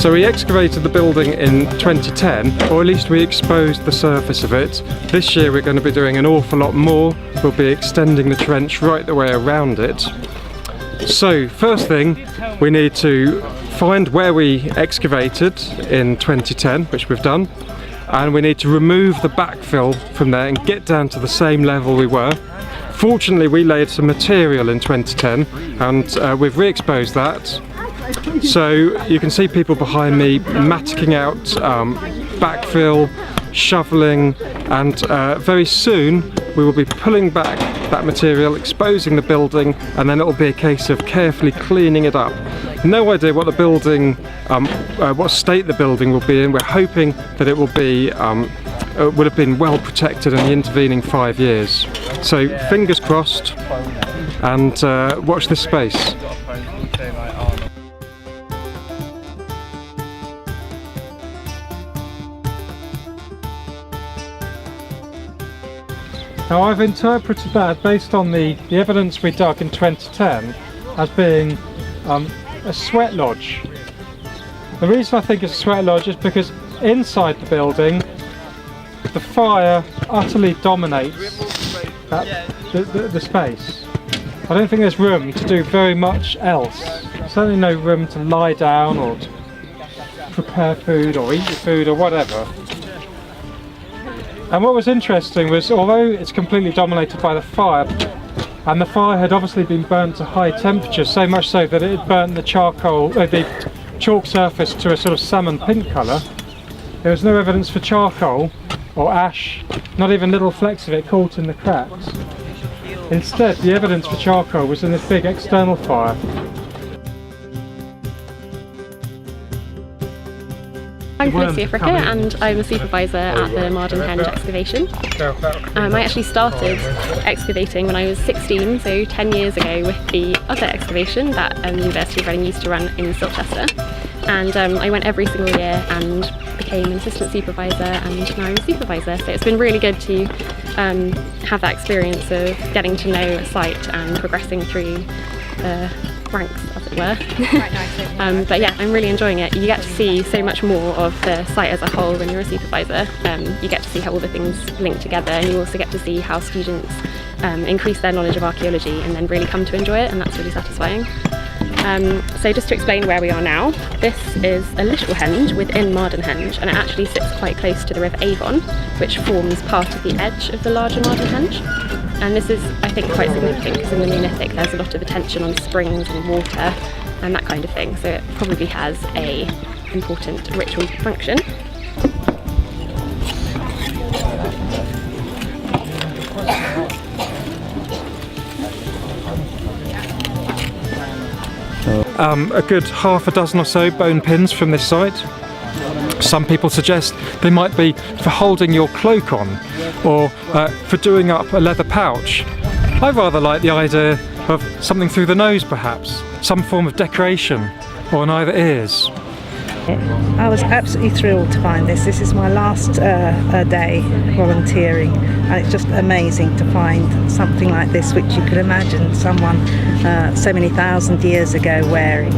So we excavated the building in 2010, or at least we exposed the surface of it. This year we're going to be doing an awful lot more. We'll be extending the trench right the way around it. So first thing, we need to find where we excavated in 2010, which we've done, and we need to remove the backfill from there and get down to the same level we were. Fortunately, we laid some material in 2010 and we've re-exposed that. So you can see people behind me matting out backfill, shoveling, and very soon we will be pulling back that material, exposing the building, and then it will be a case of carefully cleaning it up. No idea what the building, what state the building will be in. We're hoping that it will be would have been well protected in the intervening 5 years. So fingers crossed, and watch this space. Now I've interpreted that, based on the evidence we dug in 2010, as being a sweat lodge. The reason I think it's a sweat lodge is because inside the building the fire utterly dominates the space. I don't think there's room to do very much else. Certainly no room to lie down or to prepare food or eat your food or whatever. And what was interesting was, although it's completely dominated by the fire, and the fire had obviously been burnt to high temperatures, so much so that it had burnt the charcoal, the chalk surface to a sort of salmon pink colour, there was no evidence for charcoal or ash, not even little flecks of it caught in the cracks. Instead, the evidence for charcoal was in this big external fire. I'm Felicity Africa and I'm a supervisor at the Marden Henge excavation. I actually started excavating when I was 16, so 10 years ago, with the other excavation that University of Reading used to run in Silchester. And I went every single year and became an assistant supervisor, and now I'm a supervisor. So it's been really good to have that experience of getting to know a site and progressing through the ranks, as it were. But yeah, I'm really enjoying it. You get to see so much more of the site as a whole when you're a supervisor. You get to see how all the things link together, and you also get to see how students increase their knowledge of archaeology and then really come to enjoy it, and that's really satisfying. So just to explain where we are now, this is a little henge within Marden Henge, and it actually sits quite close to the River Avon, which forms part of the edge of the larger Marden Henge. And this is, I think, quite significant because in the Neolithic there's a lot of attention on springs and water and that kind of thing, so it probably has a important ritual function. A good half a dozen or so bone pins from this site. Some people suggest they might be for holding your cloak on, or for doing up a leather pouch. I rather like the idea of something through the nose, perhaps, some form of decoration, or on either ears. I was absolutely thrilled to find this. This is my last day volunteering, and it's just amazing to find something like this, which you could imagine someone so many thousand years ago wearing.